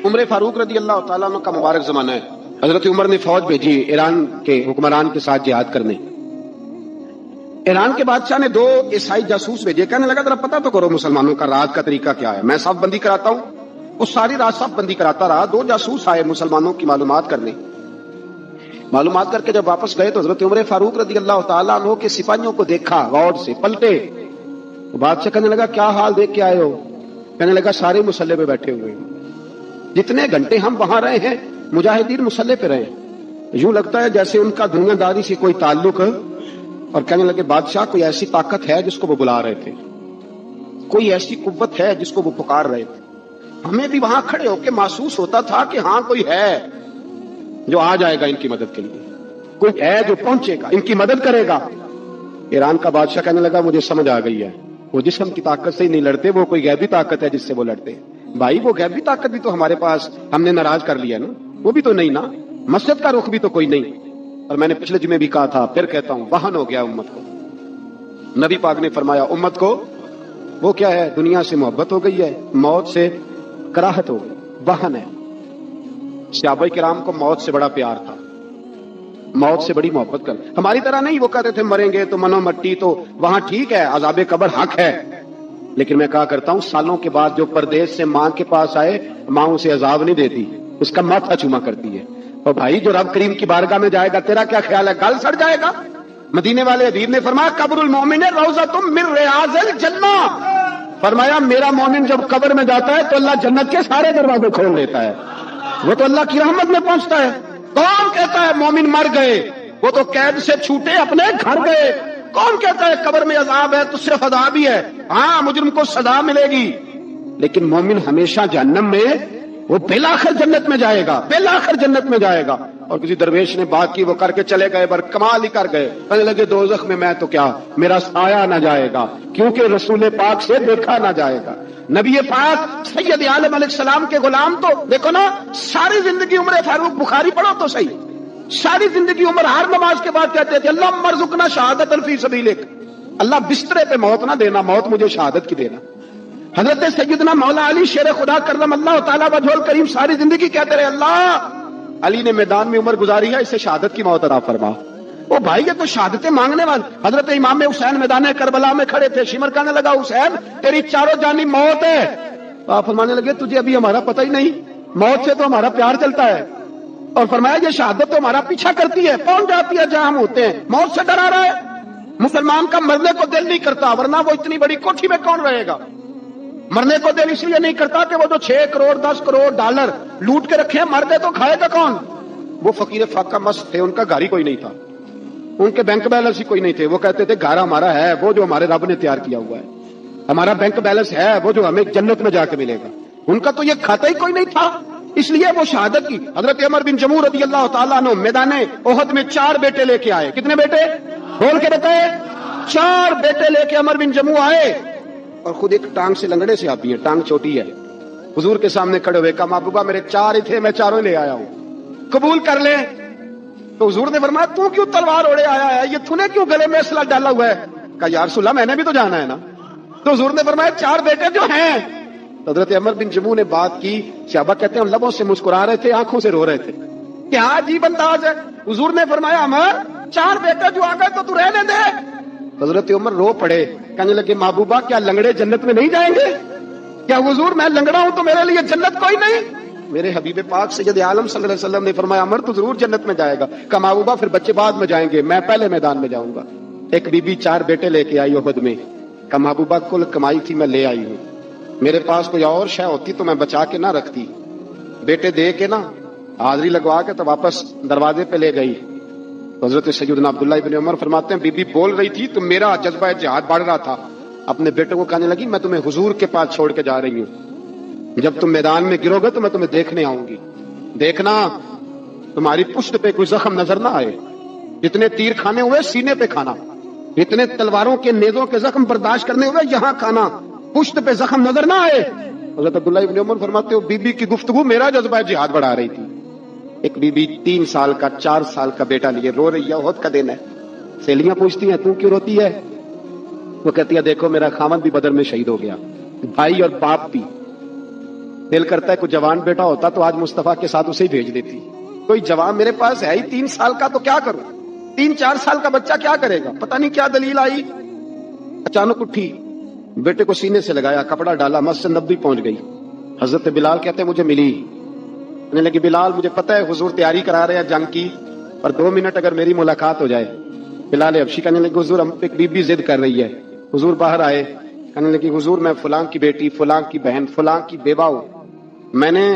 عمر فاروق رضی اللہ تعالیٰ عنہ کا مبارک زمانہ ہے. حضرت عمر نے فوج بھیجی ایران کے حکمران کے ساتھ جہاد کرنے. ایران کے بادشاہ نے 2 عیسائی جاسوس بھیجے. کہنے لگا ذرا پتہ تو کرو مسلمانوں کا رات کا طریقہ کیا ہے, میں صف بندی کراتا ہوں. وہ ساری رات صف بندی کراتا رہا. 2 جاسوس آئے مسلمانوں کی معلومات کرنے. معلومات کر کے جب واپس گئے تو حضرت عمر فاروق رضی اللہ تعالیٰ عنہ کے سپاہیوں کو دیکھا, غور سے پلٹے. بادشاہ کہنے لگا کیا حال دیکھ کے آئے ہو؟ کہنے لگا سارے مسلح پہ بیٹھے ہوئے ہیں. جتنے گھنٹے ہم وہاں رہے ہیں مجاہدین مسلح پہ رہے ہیں, یوں لگتا ہے جیسے ان کا دنیا داری سے کوئی تعلق. اور کہنے لگے بادشاہ کوئی ایسی طاقت ہے جس کو وہ بلا رہے تھے, کوئی ایسی قوت ہے جس کو وہ پکار رہے تھے. ہمیں بھی وہاں کھڑے ہو کے محسوس ہوتا تھا کہ ہاں کوئی ہے جو آ جائے گا ان کی مدد کے لیے, کوئی ہے جو پہنچے گا ان کی مدد کرے گا. ایران کا بادشاہ کہنے لگا مجھے سمجھ آ گئی ہے, وہ جسم کی طاقت سے ہی نہیں لڑتے, وہ کوئی غیبی طاقت ہے جس سے وہ لڑتے. بھائی وہ غیبی طاقت بھی تو ہمارے پاس ہم نے ناراض کر لیا نا, وہ بھی تو نہیں نا, مسجد کا رخ بھی تو کوئی نہیں. اور میں نے پچھلے جمعے بھی کہا تھا پھر کہتا ہوں, وہن ہو گیا امت کو. نبی پاک نے فرمایا امت کو وہ کیا ہے, دنیا سے محبت ہو گئی ہے, موت سے کراہت ہو گئی, وہن ہے. صحابہ کرام کو موت سے بڑا پیار تھا, موت سے بڑی محبت کر. ہماری طرح نہیں, وہ کہتے تھے مریں گے تو منو مٹی, تو وہاں ٹھیک ہے عذاب قبر حق ہے, لیکن میں کہا کرتا ہوں سالوں کے بعد جو پردیس سے ماں کے پاس آئے, ماں اسے عذاب نہیں دیتی, اس کا ماتھا چوما کرتی ہے. اور بھائی جو رب کریم کی بارگاہ میں جائے گا تیرا کیا خیال ہے, گل سڑ جائے گا؟ مدینے والے حبیب نے فرمایا قبر المومن روضۃ من ریاض الجنہ, فرمایا میرا مومن جب قبر میں جاتا ہے تو اللہ جنت کے سارے دروازے کھول دیتا ہے, وہ تو اللہ کی رحمت میں پہنچتا ہے. کون کہتا ہے مومن مر گئے, وہ تو قید سے چھوٹے اپنے گھر گئے. کون کہتا ہے قبر میں عذاب ہے تو صرف عذاب ہی ہے, ہاں مجرم کو سزا ملے گی, لیکن مومن ہمیشہ جہنم میں, وہ بالآخر جنت میں جائے گا, بالآخر جنت میں جائے گا. اور کسی درویش نے بات کی, وہ کر کے چلے گئے, پر کمال ہی کر گئے. کہنے لگے دوزخ میں تو کیا, میرا سایہ نہ جائے گا, کیونکہ رسول پاک سے دیکھا نہ جائے گا. نبی پاک سید عالم علیہ السلام کے غلام تو دیکھو نا, ساری زندگی عمر فاروق بخاری پڑھو تو صحیح, ساری زندگی عمر ہر نماز کے بعد کہتے تھے اللہ مرزقنا شہادت فی سبیلک, اللہ بسترے پہ موت نہ دینا, موت مجھے شہادت کی دینا. حضرت سیدنا مولا علی شیر خدا کرم اللہ تعالیٰ وجہ الکریم ساری زندگی کہتے رہے اللہ علی نے میدان میں عمر گزاری ہے, اسے شہادت کی موت عطا فرما. وہ بھائی یہ تو شہادتیں مانگنے والے. حضرت امام حسین میدان کربلا میں کھڑے تھے, شمر کہنے لگا حسین تیری چاروں جانی موت ہے. آپ فرمانے لگے تجھے ابھی ہمارا پتہ ہی نہیں, موت سے تو ہمارا پیار چلتا ہے. اور فرمایا یہ شہادت تو ہمارا پیچھا کرتی ہے, پہنچ جاتی ہے جہاں ہم ہوتے ہیں. موت سے ڈرا رہا ہے, مسلمان کا مرنے کو دل نہیں کرتا, ورنہ وہ اتنی بڑی کوٹھی میں کون رہے گا. مرنے کو دل اس لیے نہیں کرتا کہ وہ جو 6 کروڑ 10 کروڑ ڈالر لوٹ کے رکھے ہیں, مر گئے تو کھائے گا کون. وہ فقیر فاقہ مست تھے, ان کا گھر ہی کوئی نہیں تھا, ان کے بینک بیلنس ہی کوئی نہیں تھے. وہ کہتے تھے گھر ہمارا ہے وہ جو ہمارے رب نے تیار کیا ہوا ہے, ہمارا بینک بیلنس ہے وہ جو ہمیں جنت میں جا کے ملے گا. ان کا تو یہ کھاتا ہی کوئی نہیں تھا, اس لیے وہ شہادت کی. حضرت عمر بن جموع رضی اللہ تعالیٰ عنہ میدان احد میں 4 بیٹے لے کے آئے. کتنے بیٹے بول کے بتائے؟ 4 بیٹے لے کے عمر بن جموع آئے, اور خود ایک ٹانگ سے لنگڑے سے آتی ہے, ٹانگ چھوٹی ہے. حضور کے سامنے کھڑے ہوئے, کہا محبوبہ میرے 4 ہی تھے, میں 4 لے آیا ہوں, قبول کر لیں. تو حضور نے فرمایا تو کیوں تلوار اوڑے آیا ہے, یہ تھنے کیوں گلے میں اسلحہ ڈالا ہوا ہے؟ کہا یا رسول اللہ میں نے بھی تو جانا ہے نا. تو حضور نے فرمایا 4 بیٹے جو ہیں. حضرت عمر بن جموع نے بات کی, صحابہ کہتے ہیں لبوں سے مسکرا رہے تھے, آنکھوں سے رو رہے تھے. کیا عجیب انداز ہے. حضور نے فرمایا عمر 4 بیٹے جو آ گئے تو رہنے دے. حضرت عمر رو پڑے, کہنے لگے محبوبہ کیا لنگڑے جنت میں نہیں جائیں گے؟ کیا حضور میں لنگڑا ہوں تو میرے لیے جنت کوئی نہیں؟ میرے حبیب پاک سید عالم صلی اللہ علیہ وسلم نے فرمایا عمر تو ضرور جنت میں جائے گا. کہا محبوبہ پھر بچے بعد میں جائیں گے, میں پہلے میدان میں جاؤں گا. ایک بی بی 4 بیٹے لے کے آئی احد میں. کہا محبوبہ کل کمائی تھی میں لے آئی ہوں, میرے پاس کوئی اور شے ہوتی تو میں بچا کے نہ رکھتی. بیٹے دے کے نا حاضری لگوا کے تو واپس دروازے پہ لے گئی. حضرت سیدنا عبداللہ ابن عمر فرماتے ہیں بی بی بول رہی تھی تو میرا جذبہ جہاد بڑھ رہا تھا. اپنے بیٹوں کو کہنے لگی میں تمہیں حضور کے پاس چھوڑ کے جا رہی ہوں, جب تم میدان میں گرو گے تو میں تمہیں دیکھنے آؤں گی, دیکھنا تمہاری پشت پہ کوئی زخم نظر نہ آئے. جتنے تیر کھانے ہوئے سینے پہ کھانا, اتنے تلواروں کے نیزوں کے زخم برداشت کرنے ہوئے یہاں کھانا, پشت پہ زخم نظر نہ آئے. حضرت عبداللہ ابن عمر فرماتے ہو بی بی کی گفتگو میرا جذبہ جہاد بڑھا رہی تھی. ایک بی بی 3 سال کا 4 سال کا بیٹا لیے رو رہی ہے, احد کا دن ہے. سہیلیاں پوچھتی ہیں تو کیوں روتی ہے؟ وہ کہتی ہے دیکھو میرا خامد بھی بدر میں شہید ہو گیا, بھائی اور باپ بھی. دل کرتا ہے کوئی جوان بیٹا ہوتا تو آج مصطفیٰ کے ساتھ اسے ہی بھیج دیتی. کوئی جوان میرے پاس ہے ہی 3 سال کا تو کیا کروں, 3-4 سال کا بچہ کیا کرے گا. پتہ نہیں کیا دلیل آئی, اچانک اٹھی, بیٹے کو سینے سے لگایا, کپڑا ڈالا, مسجد نبوی پہنچ گئی. حضرت بلال کہتے ہیں مجھے ملی, کہنے لگی بلال مجھے پتہ ہے حضور تیاری کرا رہے ہیں جنگ کی, پر 2 منٹ اگر میری ملاقات ہو جائے. بلال حبشی کہنے لگے حضور ہم پہ بی بی ضد کر رہی ہے. حضور باہر آئے, کہنے لگی حضور میں فلاں کی بیٹی, فلاں کی بہن, فلاں کی بیوہ ہوں, میں نے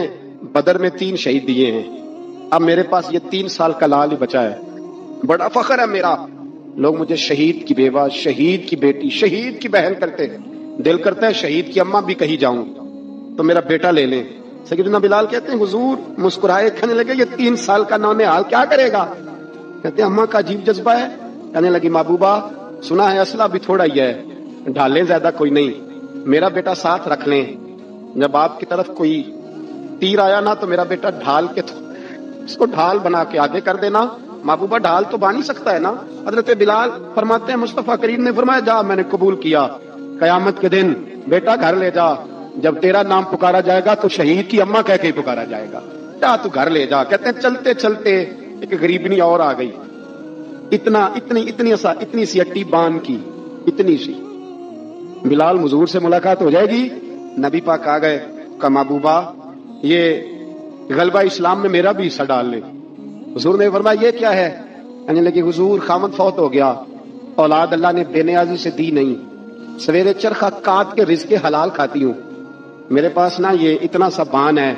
بدر میں 3 شہید دیے ہیں, اب میرے پاس یہ 3 سال کا لال ہی بچا ہے, بڑا فخر ہے میرا. لوگ مجھے شہید کی بیوہ, شہید کی بیٹی, شہید کی بہن کرتے ہیں. دل کرتا ہے شہید کی اماں بھی کہیں جاؤں تو میرا بیٹا لے لیں. سیدنا بلال کہتے ہیں حضور مسکرائے, کہنے لگے یہ 3 سال کا نونہال کیا کرے گا. کہتے ہیں اماں کا عجیب جذبہ ہے. کہنے لگی محبوبہ سنا ہے اسلحہ بھی تھوڑا ہی ہے, ڈھالیں زیادہ کوئی نہیں, میرا بیٹا ساتھ رکھ لیں, جب آپ کی طرف کوئی تیر آیا نا تو میرا بیٹا ڈھال کے اس کو ڈھال بنا کے آگے کر دینا. محبوبہ ڈھال تو بن ہی سکتا ہے نا. حضرت بلال فرماتے ہیں مصطفیٰ کریم نے فرمایا جا میں نے قبول کیا, قیامت کے دن بیٹا گھر لے جا, جب تیرا نام پکارا جائے گا تو شہید کی اماں کہہ کے ہی پکارا جائے گا, جا تو گھر لے جا. کہتے ہیں چلتے چلتے ایک غریبنی اور آ گئی, اتنی سی اٹی بان کی, اتنی سی. بلال حضور سے ملاقات ہو جائے گی. نبی پاک آ گئے, کہا محبوبہ یہ غلبہ اسلام میں میرا بھی حصہ ڈال لیں. حضور نے فرمایا یہ کیا ہے. کہنے لگی حضور خامد فوت ہو گیا, اولاد اللہ نے بے نیازی سے دی نہیں, سویرے چرخہ کاٹ کے رزق حلال کھاتی ہوں, میرے پاس نا یہ اتنا سا بان ہے,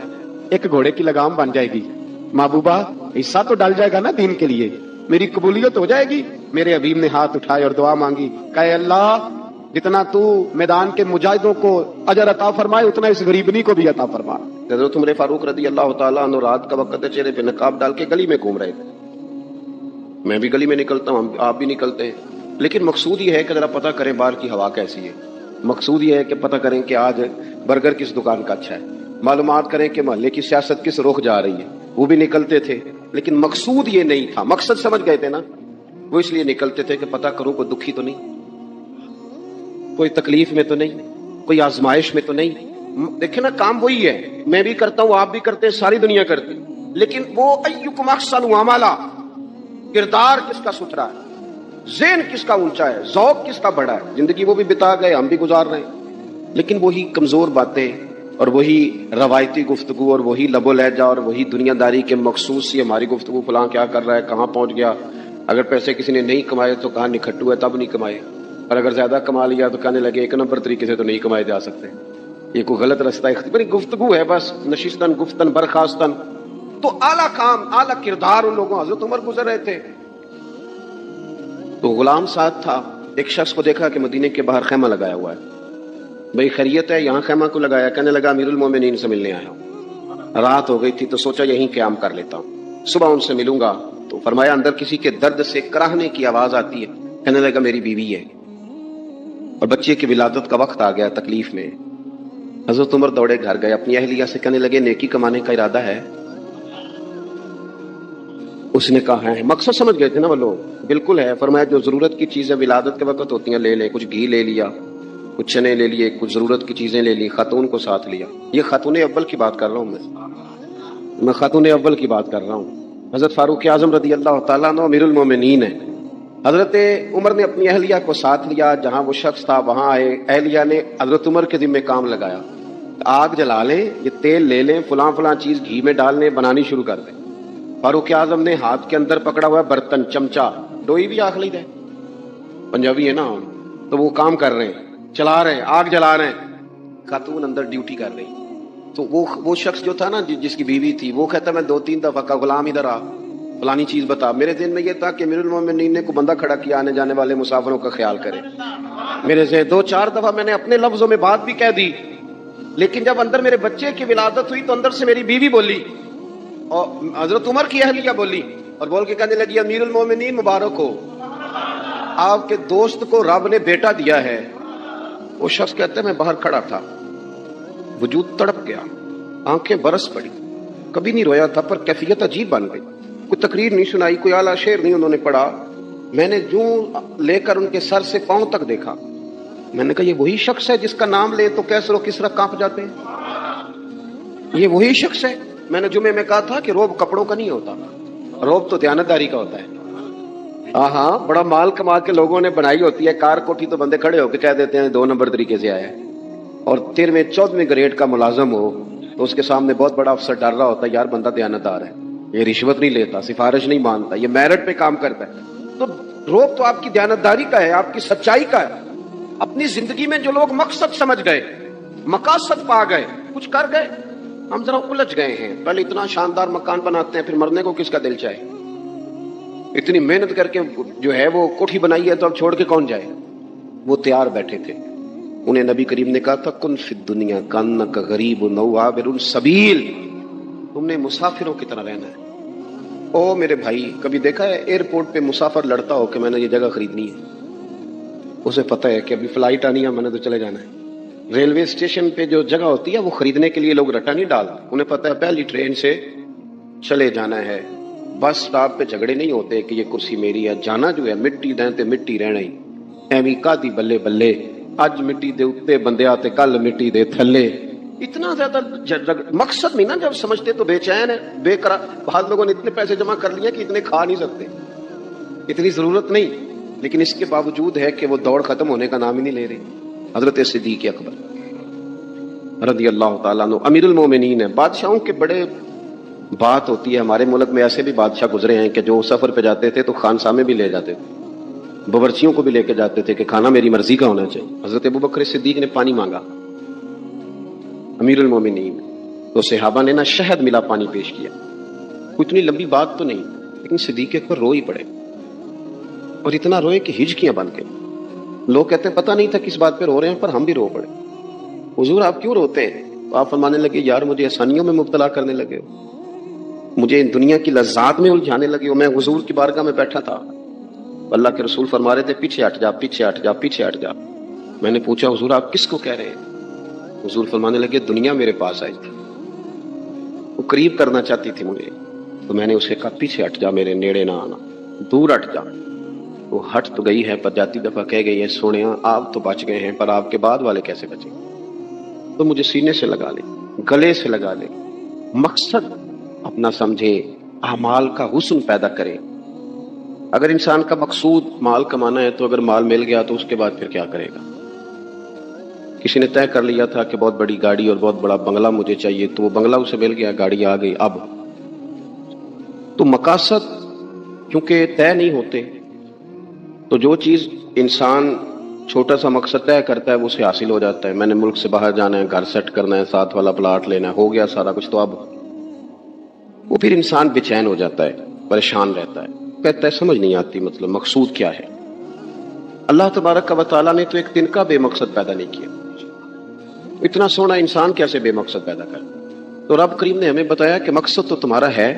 ایک گھوڑے کی لگام بن جائے گی. محبوبہ حصہ تو ڈال جائے گا نا دین کے لیے, میری قبولیت ہو جائے گی. میرے حبیب نے ہاتھ اٹھائے اور دعا مانگی, کہ اللہ جتنا تو میدان کے مجاہدوں کو اجر عطا فرمائے اتنا اس غریبنی کو بھی عطا فرما. حضرت عمر فاروق رضی اللہ تعالیٰ عنہ رات کا وقت چہرے پہ نقاب ڈال کے گلی میں گھوم رہے تھے. میں بھی گلی میں نکلتا ہوں, آپ بھی نکلتے ہیں, لیکن مقصود یہ ہے کہ ذرا پتہ کریں باہر کی ہوا کیسی ہے. مقصود یہ ہے کہ پتہ کریں کہ آج برگر کس دکان کا اچھا ہے, معلومات کریں کہ محلے کی سیاست کس رخ جا رہی ہے. وہ بھی نکلتے تھے, لیکن مقصود یہ نہیں تھا. مقصد سمجھ گئے تھے نا, وہ اس لیے نکلتے تھے کہ پتہ کروں کوئی دکھی تو نہیں, کوئی تکلیف میں تو نہیں, کوئی آزمائش میں تو نہیں. دیکھیں نا کام وہی ہے, میں بھی کرتا ہوں, آپ بھی کرتے ہیں, ساری دنیا کرتی, لیکن وہ ایکم احسن عملا, کردار کس کا ستھرا ہے, ذہن کس کا اونچا ہے, ذوق کس کا بڑا ہے. زندگی وہ بھی بتا گئے, ہم بھی گزار رہے ہیں, لیکن وہی کمزور باتیں اور وہی روایتی گفتگو اور وہی لب و لہجہ اور وہی دنیا داری کے مخصوص سی ہماری گفتگو, فلاں کیا کر رہا ہے, کہاں پہنچ گیا. اگر پیسے کسی نے نہیں کمائے تو کہاں نکھٹو ہے تب نہیں کمائے, اور اگر زیادہ کما لیا تو کہنے لگے 1 نمبر طریقے سے تو نہیں کمائے جا سکتے, یہ کوئی غلط رستہ ہے. گفتگو ہے بس, نشستن گفتن برخاستن. تو اعلیٰ کام اعلیٰ کردار ان لوگوں. حضرت عمر گزر رہے تھے تو غلام ساتھ تھا, ایک شخص کو دیکھا کہ مدینے کے باہر خیمہ لگایا ہوا ہے. بھئی خیریت ہے, یہاں خیمہ کو لگایا. کہنے لگا امیر المومنین سے ملنے آیا ہوں, رات ہو گئی تھی تو سوچا یہیں قیام کر لیتا ہوں, صبح ان سے ملوں گا. تو فرمایا اندر کسی کے درد سے کراہنے کی آواز آتی ہے. کہنے لگا میری بیوی ہے اور بچے کی ولادت کا وقت آ گیا, تکلیف میں. حضرت عمر دوڑے گھر گئے, اپنی اہلیہ سے کہنے لگے نیکی کمانے کا ارادہ ہے. اس نے کہا ہے. مقصد سمجھ گئے تھے نا وہ لوگ, بالکل ہے. فرمایا جو ضرورت کی چیزیں ولادت کے وقت ہوتی ہیں لے لے, کچھ گھی لے لیا, کچھ چنے لے لیے, کچھ ضرورت کی چیزیں لے لی, خاتون کو ساتھ لیا. یہ خاتون اول کی بات کر رہا ہوں, میں خاتون اول کی بات کر رہا ہوں. حضرت فاروق اعظم رضی اللہ تعالیٰ عنہ امیر المومنین ہیں. حضرت عمر نے اپنی اہلیہ کو ساتھ لیا, جہاں وہ شخص تھا وہاں آئے. اہلیہ نے حضرت عمر کے ذمہ کام لگایا, آگ جلا لیں, یہ تیل لے لیں, فلاں فلاں چیز گھی میں ڈال لیں, بنانی شروع کر دیں. فاروق اعظم نے ہاتھ کے اندر پکڑا ہوا برتن, چمچا, ڈوئی بھی آخ لی دے, پنجابی ہے نا, تو وہ کام کر رہے ہیں, چلا رہے ہیں, آگ جلا رہے ہیں. خاتون اندر ڈیوٹی کر رہی. تو وہ شخص جو تھا نا جس کی بیوی تھی, وہ کہتا میں 2-3 دفعہ کا غلام ادھر آ, فلانی چیز بتا. میرے ذہن میں یہ تھا کہ امیر المومنین نے کو بندہ کھڑا کیا, آنے جانے والے مسافروں کا خیال کرے. میرے سے 2-4 دفعہ میں نے اپنے لفظوں میں بات بھی کہہ دی, لیکن جب اندر میرے بچے کی ولادت ہوئی تو اندر سے میری بیوی بولی اور حضرت عمر کی اہلیہ بولی, اور بول کے کہنے لگی امیر المومنین مبارک ہو, آپ کے دوست کو رب نے بیٹا دیا ہے. وہ شخص کہتا ہے میں باہر کھڑا تھا, وجود تڑپ گیا, آنکھیں برس پڑی, کبھی نہیں رویا تھا پر کیفیت عجیب بن گئی. کوئی تقریر نہیں سنائی, کوئی اعلیٰ شعر نہیں انہوں نے پڑھا. میں نے جو لے کر ان کے سر سے پاؤں تک دیکھا, میں نے کہا یہ وہی شخص ہے جس کا نام لے تو کیسر و کسرا کانپ جاتے ہیں. یہ وہی شخص ہے، میں نے جمعے میں کہا تھا کہ روب کپڑوں کا نہیں ہوتا، روب تو دیانتداری کا ہوتا ہے۔ ہاں بڑا مال کما کے لوگوں نے بنائی ہوتی ہے، کار کوٹھی تو بندے کھڑے ہو کے کہہ دیتے ہیں 2 نمبر طریقے سے آیا ہے، اور 13ویں 14ویں گریڈ کا ملازم ہو تو اس کے سامنے بہت بڑا افسر ڈر رہا ہوتا ہے، یار بندہ دیانتدار ہے، یہ رشوت نہیں لیتا، سفارش نہیں مانتا، یہ میرٹ پہ کام کرتا ہے۔ تو روب تو آپ کی دیانتداری کا ہے، آپ کی سچائی کا ہے۔ اپنی زندگی میں جو لوگ مقصد سمجھ گئے، مقاصد پا گئے، کچھ کر گئے، ہم ذرا الجھ گئے ہیں۔ پہلے اتنا شاندار مکان بناتے ہیں، پھر مرنے کو کس کا دل چاہے؟ اتنی محنت کر کے جو ہے وہ کوٹھی بنائی ہے تو اب چھوڑ کے کون جائے؟ وہ تیار بیٹھے تھے، انہیں نبی کریم نے کہا تھا کن فی الدنیا کانک غریب او عابر السبیل، تم نے مسافروں کی طرح رہنا ہے۔ او میرے بھائی، کبھی دیکھا ہے ایئرپورٹ پہ مسافر لڑتا ہو کہ میں نے یہ جگہ خریدنی ہے؟ اسے پتہ ہے کہ ابھی فلائٹ آنی ہے، میں نے تو چلے جانا ہے۔ ریلوے اسٹیشن پہ جو جگہ ہوتی ہے وہ خریدنے کے لیے لوگ رٹا نہیں ڈالتے، انہیں پتہ ہے پہلی ٹرین سے چلے جانا ہے۔ بس سٹاپ پہ جھگڑے نہیں ہوتے کہ یہ کرسی میری ہے، جانا جو ہے مٹی دیں تے مٹی رہنا ہی، ایویں کادی بلے بلے، اج مٹی دے اوتے بندے آتے کل مٹی دے تھلے۔ اتنا زیادہ مقصد نہیں نا جب سمجھتے تو بے چین ہے، بے قرار۔ بعض لوگوں نے اتنے پیسے جمع کر لیے کہ اتنے کھا نہیں سکتے، اتنی ضرورت نہیں، لیکن اس کے باوجود ہے کہ وہ دوڑ ختم ہونے کا نام ہی نہیں لے رہی۔ حضرت صدیق اکبر رضی اللہ تعالیٰ عنہ امیر المومنین ہے۔ بادشاہوں کے بڑے بات ہوتی ہے، ہمارے ملک میں ایسے بھی بادشاہ گزرے ہیں کہ جو سفر پہ جاتے تھے تو خانسامے بھی لے جاتے تھے، باورچیوں کو بھی لے کے جاتے تھے کہ کھانا میری مرضی کا ہونا چاہیے۔ حضرت ابوبکر صدیق نے پانی مانگا، امیر المومنین، تو صحابہ نے نا شہد ملا پانی پیش کیا۔ کوئی اتنی لمبی بات تو نہیں، لیکن صدیق اکبر رو ہی پڑے، اور اتنا روئے کہ ہجکیاں بن کے۔ لوگ کہتے ہیں پتہ نہیں تھا کس بات پہ رو رہے ہیں، پر ہم بھی رو پڑے۔ حضور آپ کیوں روتے ہیں؟ تو آپ فرمانے لگے یار مجھے آسانیوں میں مبتلا کرنے لگے ہو، مجھے ان دنیا کی لذات میں الجھانے لگے ہو۔ میں حضور کی بارگاہ میں بیٹھا تھا، اللہ کے رسول فرما رہے تھے پیچھے ہٹ جا، پیچھے ہٹ جا، پیچھے ہٹ جا۔ میں نے پوچھا حضور آپ کس کو کہہ رہے ہیں؟ حضور فرمانے لگے دنیا میرے پاس آئی تھی، وہ قریب کرنا چاہتی تھی مجھے، تو میں نے اسے کہا پیچھے ہٹ جا، میرے نیڑے نہ آنا، دور ہٹ جا۔ وہ ہٹ تو گئی ہے پر جاتی دفعہ کہہ گئی ہے سونیا آپ تو بچ گئے ہیں، پر آپ کے بعد والے کیسے بچیں؟ تو مجھے سینے سے لگا لے، گلے سے لگا لے، مقصد اپنا سمجھے، اعمال کا حسن پیدا کرے۔ اگر انسان کا مقصود مال کمانا ہے تو اگر مال مل گیا تو اس کے بعد پھر کیا کرے گا؟ کسی نے طے کر لیا تھا کہ بہت بڑی گاڑی اور بہت بڑا بنگلہ مجھے چاہیے، تو وہ بنگلہ اسے مل گیا، گاڑی آ گئی۔ اب تو مقاصد کیونکہ طے نہیں ہوتے، تو جو چیز انسان چھوٹا سا مقصد طے کرتا ہے وہ اسے حاصل ہو جاتا ہے۔ میں نے ملک سے باہر جانا ہے، گھر سیٹ کرنا ہے، ساتھ والا پلاٹ لینا ہے، ہو گیا سارا کچھ، تو اب وہ پھر انسان بے چین ہو جاتا ہے، پریشان رہتا ہے، کہتا ہے سمجھ نہیں آتی مطلب مقصود کیا ہے۔ اللہ تبارک و تعالیٰ نے تو ایک دن کا بے مقصد پیدا نہیں کیا، اتنا سونا انسان کیسے بے مقصد پیدا کر؟ تو رب کریم نے ہمیں بتایا کہ مقصد تو تمہارا ہے،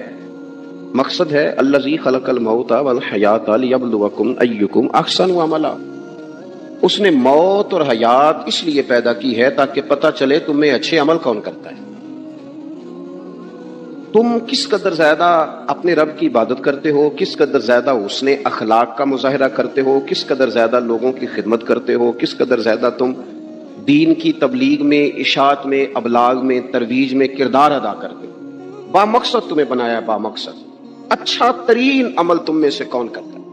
مقصد ہے الذی خلق الموت والحیات لیبلوکم ایکم احسن عملا۔ اس نے موت اور حیات اس لیے پیدا کی ہے تاکہ پتہ چلے تم میں اچھے عمل کون کرتا ہے، تم کس قدر زیادہ اپنے رب کی عبادت کرتے ہو، کس قدر زیادہ حسن اخلاق کا مظاہرہ کرتے ہو، کس قدر زیادہ لوگوں کی خدمت کرتے ہو، کس قدر زیادہ تم دین کی تبلیغ میں، اشاعت میں، ابلاغ میں، ترویج میں کردار ادا کرتے ہو۔ با مقصد تمہیں بنایا، با مقصد اچھا ترین عمل تم میں سے کون کرتا ہے؟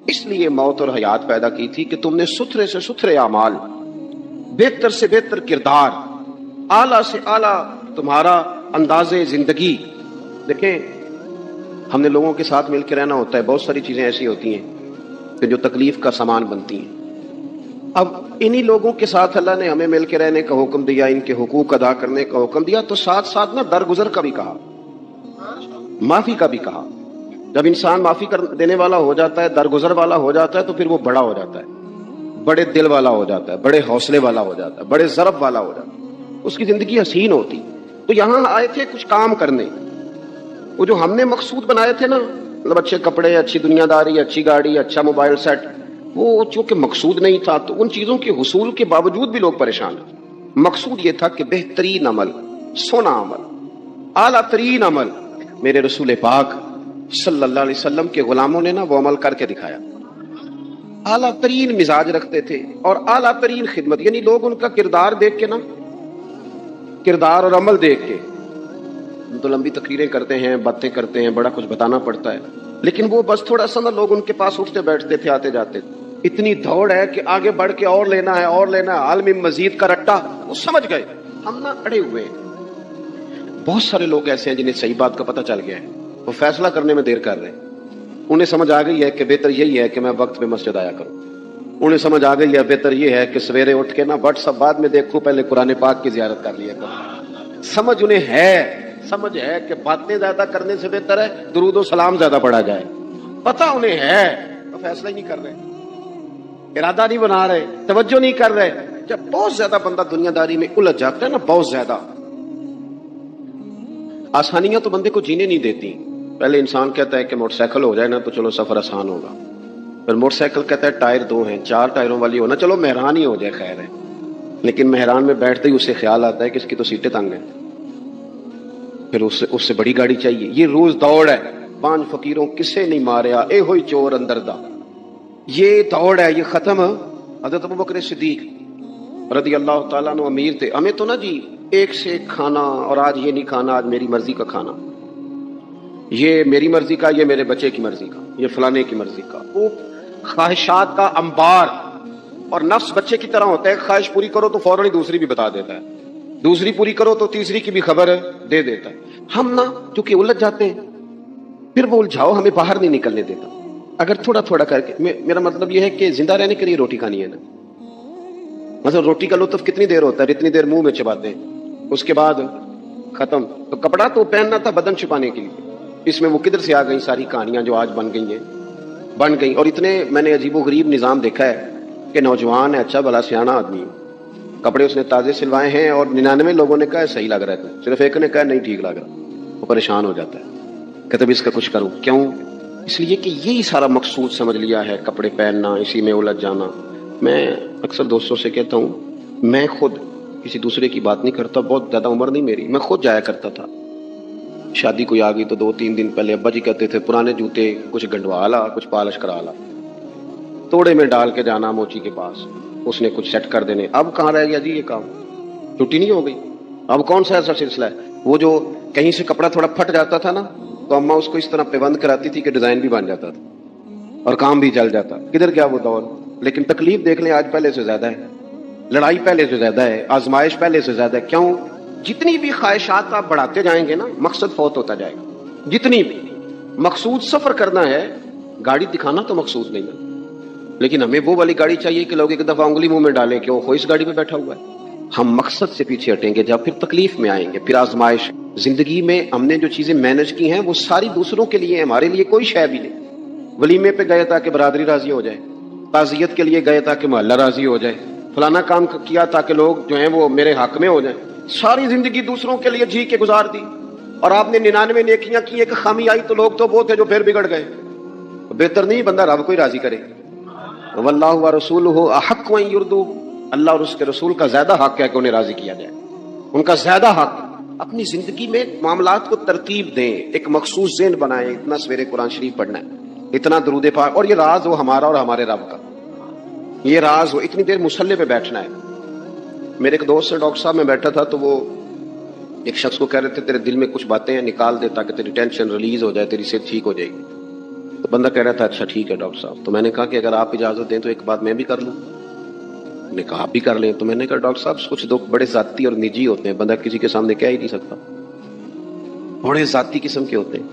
اس لیے موت اور حیات پیدا کی تھی کہ تم نے ستھرے سے ستھرے اعمال، بہتر سے بہتر کردار، اعلیٰ سے اعلیٰ تمہارا انداز زندگی۔ دیکھیں ہم نے لوگوں کے ساتھ مل کے رہنا ہوتا ہے، بہت ساری چیزیں ایسی ہوتی ہیں کہ جو تکلیف کا سامان بنتی ہیں۔ اب انہی لوگوں کے ساتھ اللہ نے ہمیں مل کے رہنے کا حکم دیا، ان کے حقوق ادا کرنے کا حکم دیا، تو ساتھ ساتھ نا درگزر کا بھی کہا، معافی کا بھی کہا۔ جب انسان معافی دینے والا ہو جاتا ہے، درگزر والا ہو جاتا ہے، تو پھر وہ بڑا ہو جاتا ہے، بڑے دل والا ہو جاتا ہے، بڑے حوصلے والا ہو جاتا ہے، بڑے ضرب والا ہو جاتا ہے، اس کی زندگی حسین ہوتی۔ تو یہاں آئے تھے کچھ کام کرنے، وہ جو ہم نے مقصود بنائے تھے نا، مطلب اچھے کپڑے، اچھی دنیا داری، اچھی گاڑی، اچھا موبائل سیٹ، وہ چونکہ مقصود نہیں تھا تو ان چیزوں کے حصول کے باوجود بھی لوگ پریشان ہیں۔ مقصود یہ تھا کہ بہترین عمل، سونا عمل، اعلیٰ ترین عمل میرے رسول پاک صلی اللہ علیہ وسلم کے غلاموں نے نا وہ عمل کر کے دکھایا۔ اعلیٰ ترین مزاج رکھتے تھے اور اعلیٰ ترین خدمت، یعنی لوگ ان کا کردار دیکھ کے نا، کردار اور عمل دیکھ کے تو لمبی تقریریں کرتے ہیں, باتیں کرتے ہیں, بڑا کچھ بتانا پڑتا ہے, لیکن وہ بس تھوڑا سا نا لوگ ان کے پاس اٹھتے بیٹھتے تھے, آتے جاتے تھے. اتنی دوڑ ہے کہ آگے بڑھ کے اور لینا ہے, اور لینا ہے, عالمی مزید کا رٹا. وہ سمجھ گئے, ہم نا اڑے ہوئے ہیں. بہت سارے لوگ ایسے ہیں جنہیں صحیح بات کا پتہ چل گیا ہے, وہ فیصلہ کرنے میں دیر کر رہے ہیں. انہیں سمجھ آ گئی ہے کہ بہتر یہی ہے کہ میں وقت پہ مسجد آیا کروں. انہیں سمجھ آ گئی ہے بہتر یہ ہے کہ سویرے اٹھ کے نا واٹس ایپ بعد میں دیکھوں, پہلے قرآن پاک کی زیارت کر لیا کروں. سمجھ انہیں ہے, سمجھ ہے کہ باتیں زیادہ کرنے سے بہتر ہے درود و سلام زیادہ پڑھا جائے. پتہ انہیں ہے, تو فیصلہ ہی نہیں کر رہے, ارادہ نہیں بنا رہے, توجہ نہیں کر رہے. جب بہت زیادہ بندہ دنیا داری میں الجھ جاتا ہے نا, بہت زیادہ, آسانیاں تو بندے کو جینے نہیں دیتی. پہلے انسان کہتا ہے کہ موٹر سائیکل ہو جائے نا تو چلو سفر آسان ہوگا, پھر موٹر سائیکل کہتا ہے ٹائر 2 ہیں, 4 ٹائروں والی ہونا, چلو مہران ہی ہو جائے خیر ہے. لیکن مہران میں بیٹھتے ہی اسے خیال آتا ہے کہ اس کی تو سیٹیں تنگ ہیں, پھر اس سے بڑی گاڑی چاہیے. یہ روز دوڑ ہے, 5 فقیروں کسے نہیں ماریا اے ہوئی چور اندر دا. یہ دوڑ ہے, یہ ختم. حضرت ابوبکر صدیق رضی اللہ تعالیٰ عنہ امیر تھے. ہمیں تو نا جی ایک سے ایک کھانا, اور آج یہ نہیں کھانا, آج میری مرضی کا کھانا, یہ میری مرضی کا, یہ میرے بچے کی مرضی کا, یہ فلانے کی مرضی کا. وہ خواہشات کا انبار, اور نفس بچے کی طرح ہوتا ہے, خواہش پوری کرو تو فوراً ہی دوسری بھی بتا دیتا ہے, دوسری پوری کرو تو تیسری کی بھی خبر دے دیتا ہے. ہم نا کیونکہ الجھ جاتے ہیں, پھر وہ الجھاؤ ہمیں باہر نہیں نکلنے دیتا. اگر تھوڑا تھوڑا کر کے, میرا مطلب یہ ہے کہ زندہ رہنے کے لیے روٹی کھانی ہے نا. مطلب روٹی کا لطف کتنی دیر ہوتا ہے, اتنی دیر منہ میں چباتے ہیں, اس کے بعد ختم. تو کپڑا تو پہننا تھا بدن چھپانے کے لیے, اس میں وہ کدھر سے آ گئی ساری کہانیاں جو آج بن گئی ہیں, بن گئی. اور اتنے میں نے عجیب و غریب نظام دیکھا ہے کہ نوجوان ہے, اچھا بھلا سیانا آدمی ہے, کپڑے اس نے تازے سلوائے ہیں, اور 99 لوگوں نے کہا صحیح لگ رہا ہے, صرف ایک نے کہا نہیں ٹھیک لگ رہا. وہ پریشان ہو جاتا ہے, کہتے اس کا کچھ کروں. کیوں؟ اس لیے کہ یہی سارا مقصود سمجھ لیا ہے, کپڑے پہننا, اسی میں الجھ جانا. میں اکثر دوستوں سے کہتا ہوں, میں خود کسی دوسرے کی بات نہیں کرتا, بہت زیادہ عمر نہیں میری, میں خود جایا کرتا تھا. شادی کوئی آ گئی تو 2-3 دن پہلے ابا جی کہتے تھے پرانے جوتے کچھ گنڈوا لا, کچھ پالش کرا لا, توڑے میں ڈال کے جانا موچی کے پاس, اس نے کچھ سیٹ کر دینے. اب کہاں رہ گیا جی یہ کام, چھٹی نہیں ہو گئی. اب کون سا ایسا سلسلہ ہے, وہ جو کہیں سے کپڑا تھوڑا پھٹ جاتا تھا نا تو اماں اس کو اس طرح پیوند کراتی تھی کہ ڈیزائن بھی بن جاتا تھا اور کام بھی چل جاتا. کدھر گیا وہ دور. لیکن تکلیف دیکھ لیں آج پہلے سے زیادہ ہے, لڑائی پہلے سے زیادہ ہے, آزمائش پہلے سے زیادہ ہے. کیوں؟ جتنی بھی خواہشات آپ بڑھاتے جائیں گے نا, مقصد فوت ہوتا جائے گا. جتنی بھی مقصود سفر کرنا ہے, گاڑی دکھانا تو مقصود نہیں ہے, لیکن ہمیں وہ والی گاڑی چاہیے کہ لوگ ایک دفعہ انگلی منہ میں ڈالیں کہ وہ اس گاڑی پہ بیٹھا ہوا ہے. ہم مقصد سے پیچھے ہٹیں گے جب, پھر تکلیف میں آئیں گے, پھر آزمائش. زندگی میں ہم نے جو چیزیں مینج کی ہیں وہ ساری دوسروں کے لیے, ہمارے لیے کوئی شے بھی نہیں. ولیمے پہ گئے تاکہ برادری راضی ہو جائے, تعزیت کے لیے گئے تاکہ محلہ راضی ہو جائے, فلانا کام کیا تاکہ لوگ جو ہیں وہ میرے حق میں ہو جائیں. ساری زندگی دوسروں کے لیے جی کے گزار دی, اور آپ نے 99 نیکیاں کی, ایک خامی آئی تو لوگ تو وہ تھے جو پھر بگڑ گئے. بہتر نہیں بندہ رب کو ہی راضی کرے. واللہ ورسولہ احق ان یرضوا, اللہ اور اس کے رسول کا زیادہ حق ہے کہ انہیں راضی کیا جائے, ان کا زیادہ حق. اپنی زندگی میں معاملات کو ترتیب دیں, ایک مخصوص ذہن بنائیں, اتنا سویرے قرآن شریف پڑھنا ہے, اتنا درود پاک, اور یہ راز ہو ہمارا اور ہمارے رب کا, یہ راز ہو, اتنی دیر مصلی پہ بیٹھنا ہے. میرے ایک دوست سے ڈاکٹر صاحب میں بیٹھا تھا تو وہ ایک شخص کو کہہ رہے تھے تیرے دل میں کچھ باتیں ہیں نکال دے تاکہ تیری ٹینشن ریلیز ہو جائے, تیری صحت ٹھیک ہو جائے گی. تو بندہ کہہ رہا تھا اچھا ٹھیک ہے ڈاکٹر صاحب. تو میں نے کہا کہ اگر آپ اجازت دیں تو ایک بات میں بھی کر لوں. نے کہا آپ بھی کر لیں. تو میں نے کہا ڈاکٹر صاحب کچھ دکھ بڑے ذاتی اور نجی ہوتے ہیں, بندہ کسی کے سامنے کہہ ہی نہیں سکتا, بڑے ذاتی قسم کے ہوتے ہیں.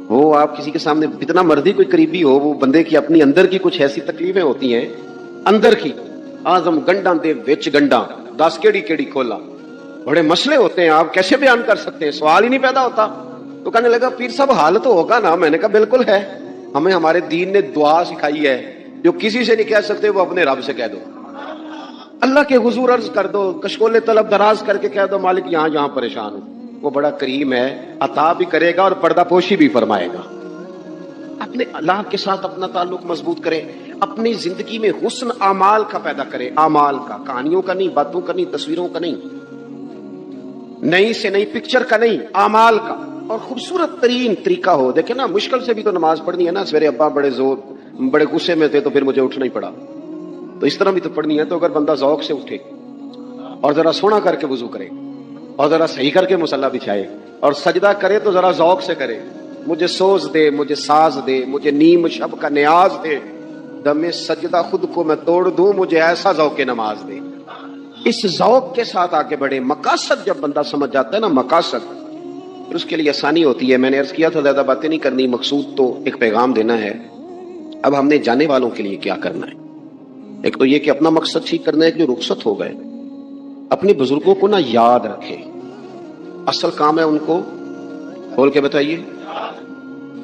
وہ آپ کسی کے سامنے اتنا مرضی کوئی قریبی ہو, وہ بندے کی اپنی اندر کی کچھ ایسی تکلیفیں ہوتی ہیں اندر کی, آزم گنڈاں دے وچ گنڈاں 10 کیڑی کھولا, بڑے مسئلے ہوتے ہیں, آپ کیسے بیان کر سکتے ہیں, سوال ہی نہیں پیدا ہوتا. تو کہنے لگا پیر صاحب حال تو ہوگا نا. میں نے کہا بالکل ہے, ہمیں ہمارے دین نے دعا سکھائی ہے, جو کسی سے نہیں کہہ سکتے وہ اپنے رب سے کہہ دو, اللہ کے حضور عرض کر دو, کشکول طلب دراز کر کے کہہ دو مالک یہاں پریشان ہوں, وہ بڑا کریم ہے, عطا بھی کرے گا اور پردہ پوشی بھی فرمائے گا. اپنے اللہ کے ساتھ اپنا تعلق مضبوط کریں, اپنی زندگی میں حسن اعمال کا پیدا کریں, اعمال کا, کہانیوں کا نہیں, باتوں کا نہیں, تصویروں کا نہیں, نئی سے نئی پکچر کا نہیں, اعمال کا. اور خوبصورت ترین طریقہ ہو. دیکھیں نا مشکل سے بھی تو نماز پڑھنی ہے نا. سویرے ابا بڑے غصے میں تھے تو پھر مجھے اٹھنا ہی پڑا, تو اس طرح بھی تو پڑھنی ہے. تو اگر بندہ ذوق سے اٹھے اور ذرا سونا کر کے وضو کرے اور ذرا صحیح کر کے مصلی بچھائے اور سجدہ کرے تو ذرا ذوق سے کرے. مجھے سوز دے، مجھے ساز دے، مجھے نیم شب کا نیاز دے، دم سجدہ خود کو میں توڑ دوں، مجھے ایسا ذوق نماز دے. اس ذوق کے ساتھ آگے بڑھے. مقاصد جب بندہ سمجھ جاتا ہے نا، مقاصد، پھر اس کے لیے آسانی ہوتی ہے. میں نے عرض کیا تھا زیادہ باتیں نہیں کرنی، مقصود تو ایک پیغام دینا ہے. اب ہم نے جانے والوں کے لیے کیا کرنا ہے؟ ایک تو یہ کہ اپنا مقصد ٹھیک کرنا ہے. جو رخصت ہو گئے اپنے بزرگوں کو نا یاد رکھیں. اصل کام ہے ان کو کھول کے بتائیے.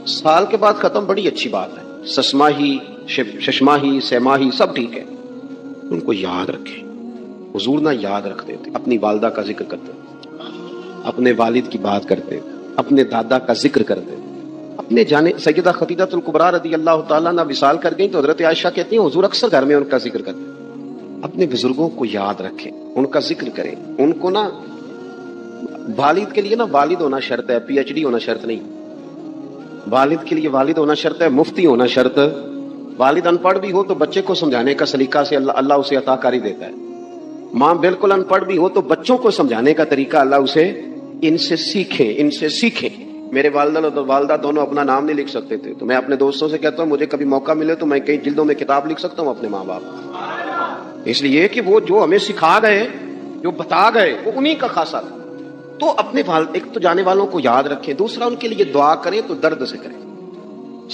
سال کے بعد ختم، بڑی اچھی بات ہے. سسماہی، ششماہی، سیماہی سب ٹھیک ہے. ان کو یاد رکھیں. حضور نہ یاد رکھتے تھے، اپنی والدہ کا ذکر کرتے، اپنے والد کی بات کرتے، اپنے دادا کا ذکر کرتے. اپنے جانے سیدہ خدیجہ الکبریٰ رضی اللہ تعالیٰ عنہ وصال کر گئی تو حضرت عائشہ کہتی ہیں حضور اکثر گھر میں ان کا ذکر کرتے. اپنے بزرگوں کو یاد رکھیں، ان کا ذکر کریں. ان کو نا، والد کے لیے نا والد ہونا شرط ہے، پی ایچ ڈی ہونا شرط نہیں. والد کے لیے والد ہونا شرط ہے، مفتی ہونا شرط. والد ان پڑھ بھی ہو تو بچے کو سمجھانے کا سلیقہ سے اللہ اسے عطا کاری دیتا ہے. ماں بالکل ان پڑھ بھی ہو تو بچوں کو سمجھانے کا طریقہ اللہ اسے، ان سے سیکھیں. میرے والدہ دونوں اپنا نام نہیں لکھ سکتے تھے، تو میں اپنے دوستوں سے کہتا ہوں مجھے کبھی موقع ملے تو میں کئی جلدوں میں کتاب لکھ سکتا ہوں اپنے ماں باپ. اس لیے کہ وہ جو ہمیں سکھا گئے، جو بتا گئے، وہ انہی کا خاصہ تھا. تو اپنے ایک تو جانے والوں کو یاد رکھیں. دوسرا ان کے لیے دعا کریں تو درد سے کریں،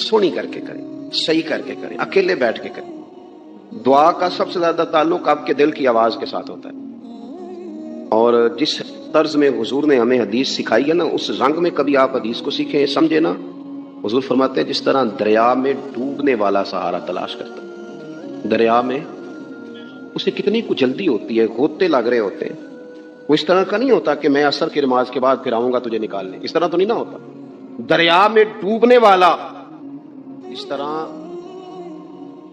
سونی کر کے کریں، صحیح کر کے کریں، اکیلے بیٹھ کے کریں. دعا کا سب سے زیادہ تعلق آپ کے دل کی آواز کے ساتھ ہوتا ہے. اور جس طرز میں حضور نے ہمیں حدیث سکھائی ہے نا، اس رنگ میں کبھی آپ حدیث کو سیکھیں، سمجھے نا. حضور فرماتے ہیں جس طرح دریا میں ڈوبنے والا سہارا تلاش کرتا ہے، دریا میں اسے کتنی کو جلدی ہوتی ہے، غوطے لگ رہے ہوتے ہیں. وہ اس طرح کا نہیں ہوتا کہ میں عصر کی نماز کے بعد پھر آؤں گا تجھے نکالنے، اس طرح تو نہیں نہ ہوتا. دریا میں ڈوبنے والا اس طرح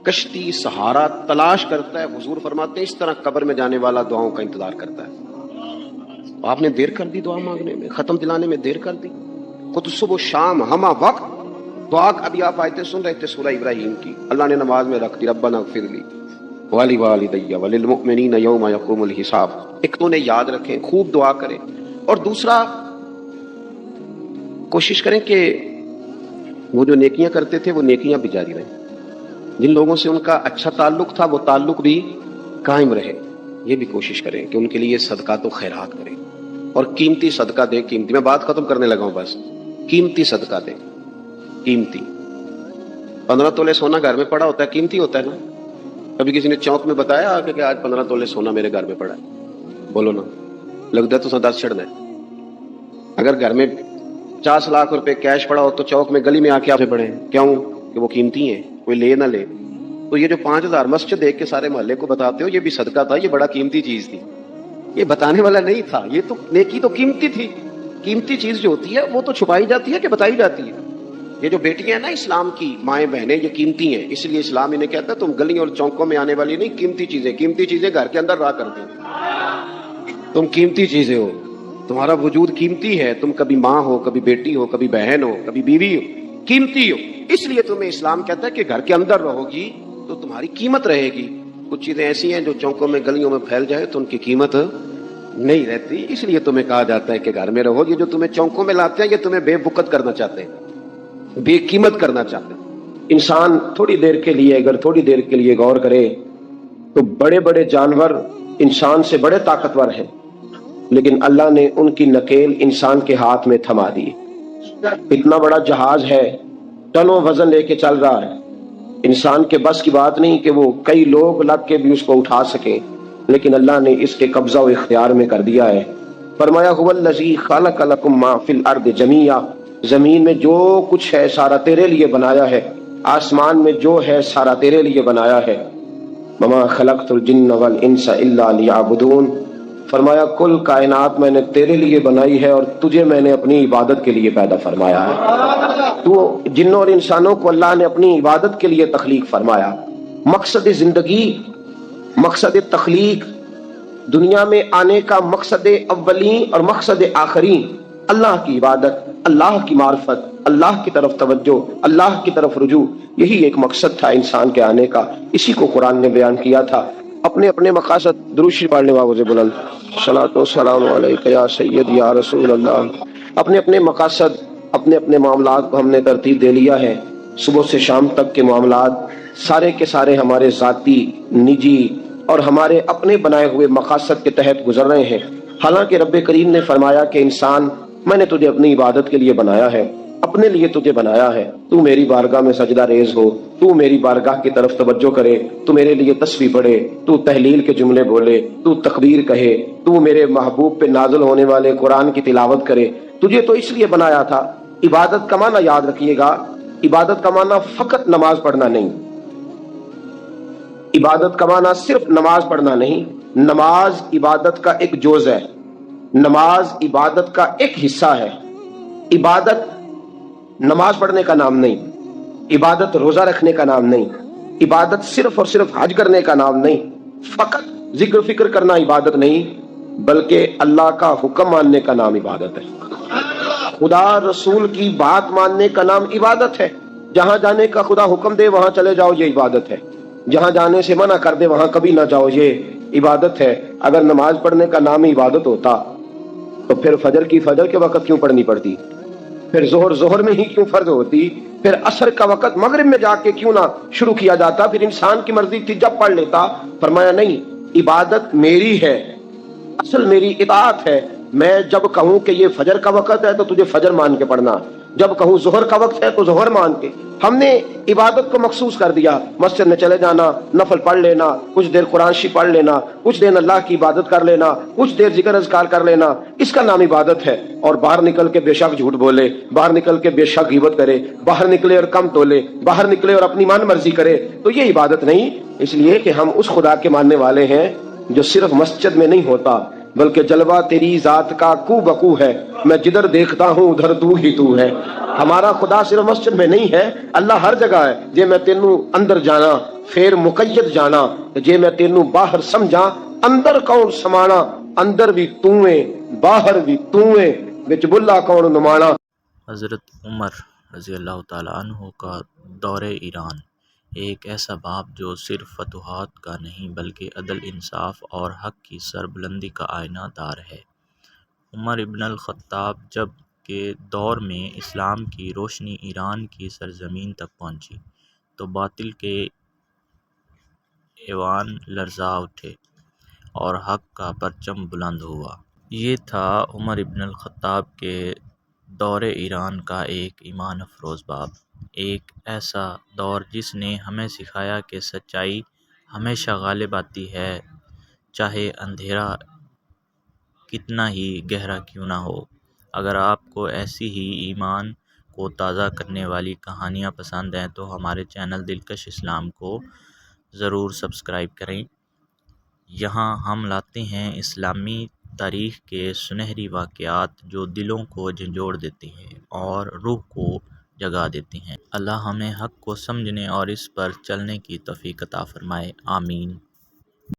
کشتی سہارا تلاش کرتا ہے. حضور فرماتے ہیں اس طرح قبر میں جانے والا دعاؤں کا انتظار کرتا ہے. آپ نے دیر کر دی دعا مانگنے میں، ختم دلانے میں دیر کر دی. خود صبح شام ہمہ وقت دعا. ابھی آپ آیتیں سن رہے تھے سورہ ابراہیم کی، اللہ نے نماز میں رکھ دی ربنا اغفر لی ولوالدی وللمؤمنین یوم یقوم الحساب. ایک تو انہیں یاد رکھیں، خوب دعا کریں. اور دوسرا کوشش کریں کہ وہ جو نیکیاں کرتے تھے وہ نیکیاں بھی جاری رہیں. جن لوگوں سے ان کا اچھا تعلق تھا وہ تعلق بھی قائم رہے. یہ بھی کوشش کریں کہ ان کے لیے صدقات و خیرات کریں. اور قیمتی صدقہ دیں. قیمتی، میں بات ختم کرنے لگا ہوں بس. قیمتی صدقہ دیں، قیمتی. 15 تولے سونا گھر میں پڑا ہوتا ہے، قیمتی ہوتا ہے نا. کبھی کسی نے چوک میں بتایا کہ آج 15 تولے سونا میرے گھر میں پڑا ہے؟ بولو نا، لگتا ہے تو 10 چڑھنا ہے. اگر گھر میں 50 لاکھ روپے کیش پڑا ہو تو چوک میں گلی میں آ کے آپ سے پڑے، کیوں؟ کہ وہ قیمتی ہیں، کوئی لے نہ لے. تو یہ جو 5000 مسجد دیکھ کے سارے محلے کو بتاتے ہو یہ بھی صدقہ تھا، یہ بڑا قیمتی چیز تھی. یہ بتانے والا نہیں تھا، یہ تو نیکی تو قیمتی تھی. قیمتی چیز جو ہوتی ہے وہ تو چھپائی جاتی ہے کہ بتائی جاتی ہے. یہ جو بیٹیاں ہیں نا اسلام کی، مائیں بہنیں، یہ قیمتی ہیں. اس لیے اسلام انہیں کہتا ہے تم گلیوں اور چوکوں میں آنے والی نہیں، قیمتی چیزیں گھر کے اندر رہا کرتی ہیں. تم قیمتی چیزیں ہو، تمہارا وجود قیمتی ہے. تم کبھی ماں ہو، کبھی بیٹی ہو، کبھی بہن ہو، کبھی بیوی ہو، قیمتی ہو. اس لیے تمہیں اسلام کہتا ہے کہ گھر کے اندر رہو گی تو تمہاری قیمت رہے گی. کچھ چیزیں ایسی ہیں جو چوکوں میں گلیوں میں پھیل جائے تو ان کی قیمت نہیں رہتی. اس لیے تمہیں کہا جاتا ہے کہ گھر میں رہو. یہ جو تمہیں چوکوں میں لاتے ہیں یہ تمہیں بے وقت کرنا چاہتے ہیں، بے قیمت کرنا چاہتے ہیں. انسان تھوڑی دیر کے لیے اگر تھوڑی دیر کے لیے غور کرے تو بڑے بڑے جانور انسان سے بڑے طاقتور ہیں، لیکن اللہ نے ان کی نکیل انسان کے ہاتھ میں تھما دی. اتنا بڑا جہاز ہے، ٹنوں وزن لے کے چل رہا ہے. انسان کے بس کی بات نہیں کہ وہ کئی لوگ لگ کے بھی اس کو اٹھا سکیں، لیکن اللہ نے اس کے قبضہ و اختیار میں کر دیا ہے. فرمایا هو الذی خلق لکم ما فی الارض جمیعا، زمین میں جو کچھ ہے سارا تیرے لیے بنایا ہے، آسمان میں جو ہے سارا تیرے لیے بنایا ہے. وما خلقت الجن والانس الا لیعبدون، فرمایا کل کائنات میں نے تیرے لیے بنائی ہے اور تجھے میں نے اپنی عبادت کے لیے پیدا فرمایا ہے. تو جنوں اور انسانوں کو اللہ نے اپنی عبادت کے لیے تخلیق فرمایا. مقصد زندگی، مقصد تخلیق، دنیا میں آنے کا مقصد اولین اور مقصد آخرین اللہ کی عبادت، اللہ کی معرفت، اللہ کی طرف توجہ، اللہ کی طرف رجوع. یہی ایک مقصد تھا انسان کے آنے کا. اسی کو قرآن نے بیان کیا تھا. اپنے اپنے مقاصد درود شریف پڑھنے والوں سے بلند صلاۃ و سلام علیک یا سید یا رسول اللہ. اپنے اپنے مقاصد، اپنے اپنے معاملات کو ہم نے ترتیب دے لیا ہے۔ صبح سے شام تک کے معاملات سارے کے سارے ہمارے ذاتی، نجی اور ہمارے اپنے بنائے ہوئے مقاصد کے تحت گزر رہے ہیں، حالانکہ رب کریم نے فرمایا کہ انسان، میں نے تجھے اپنی عبادت کے لیے بنایا ہے، اپنے لیے تجھے بنایا ہے، تو میری بارگاہ میں سجدہ ریز ہو، تو میری بارگاہ کی طرف توجہ کرے، تو میرے لیے تسبیح پڑھے، تو تحلیل کے جملے بولے، تو تکبیر کہے، تو میرے محبوب پہ نازل ہونے والے قرآن کی تلاوت کرے۔ تجھے تو اس لیے بنایا تھا۔ عبادت کا معنی یاد رکھیے گا، عبادت کا معنی فقط نماز پڑھنا نہیں، عبادت کا معنی صرف نماز پڑھنا نہیں، نماز عبادت کا ایک جز ہے، نماز عبادت کا ایک حصہ ہے۔ عبادت نماز پڑھنے کا نام نہیں، عبادت روزہ رکھنے کا نام نہیں، عبادت صرف اور صرف حج کرنے کا نام نہیں، فقط ذکر فکر کرنا عبادت نہیں، بلکہ اللہ کا حکم ماننے کا نام عبادت ہے، خدا رسول کی بات ماننے کا نام عبادت ہے۔ جہاں جانے کا خدا حکم دے وہاں چلے جاؤ، یہ عبادت ہے۔ جہاں جانے سے منع کر دے وہاں کبھی نہ جاؤ، یہ عبادت ہے۔ اگر نماز پڑھنے کا نام عبادت ہوتا تو پھر فجر کی فجر کے وقت کیوں پڑھنی پڑتی، پھر ظہر میں ہی کیوں فرض ہوتی، پھر عصر کا وقت مغرب میں جا کے کیوں نہ شروع کیا جاتا، پھر انسان کی مرضی تھی جب پڑھ لیتا۔ فرمایا نہیں، عبادت میری ہے، اصل میری اطاعت ہے۔ میں جب کہوں کہ یہ فجر کا وقت ہے تو تجھے فجر مان کے پڑھنا، جب کہوں ظہر کا وقت ہے تو ظہر مان کے۔ ہم نے عبادت کو مخصوص کر دیا، مسجد میں چلے جانا، نفل پڑھ لینا، کچھ دیر قرآن شریف پڑھ لینا، کچھ دیر اللہ کی عبادت کر لینا، کچھ دیر ذکر اذکار کر لینا، اس کا نام عبادت ہے۔ اور باہر نکل کے بے شک جھوٹ بولے، باہر نکل کے بے شک غیبت کرے، باہر نکلے اور کم تولے، باہر نکلے اور اپنی من مرضی کرے، تو یہ عبادت نہیں۔ اس لیے کہ ہم اس خدا کے ماننے والے ہیں جو صرف مسجد میں نہیں ہوتا، بلکہ جلوہ تیری ذات کا کو بکو ہے، میں جدھر دیکھتا ہوں ادھر تو ہی تو ہے۔ ہمارا خدا صرف مسجد میں نہیں ہے، اللہ ہر جگہ ہے۔ جے میں تینوں اندر جانا پھر مقید جانا، جے میں تینوں باہر سمجھا اندر کون سمانا، اندر بھی تویں باہر بھی تویں، وچ بلا کون نمانا۔ حضرت عمر رضی اللہ تعالیٰ عنہ کا دور ایران ایک ایسا باب جو صرف فتوحات کا نہیں بلکہ عدل، انصاف اور حق کی سربلندی کا آئینہ دار ہے۔ عمر ابن الخطاب جب کے دور میں اسلام کی روشنی ایران کی سرزمین تک پہنچی تو باطل کے ایوان لرزا اٹھے اور حق کا پرچم بلند ہوا۔ یہ تھا عمر ابن الخطاب کے دور ایران کا ایک ایمان افروز باب، ایک ایسا دور جس نے ہمیں سکھایا کہ سچائی ہمیشہ غالب آتی ہے، چاہے اندھیرا کتنا ہی گہرا کیوں نہ ہو۔ اگر آپ کو ایسی ہی ایمان کو تازہ کرنے والی کہانیاں پسند ہیں تو ہمارے چینل دلکش اسلام کو ضرور سبسکرائب کریں۔ یہاں ہم لاتے ہیں اسلامی تاریخ کے سنہری واقعات جو دلوں کو جھنجھوڑ دیتے ہیں اور روح کو جگا دیتے ہیں۔ اللہ ہمیں حق کو سمجھنے اور اس پر چلنے کی توفیق عطا فرمائے، آمین۔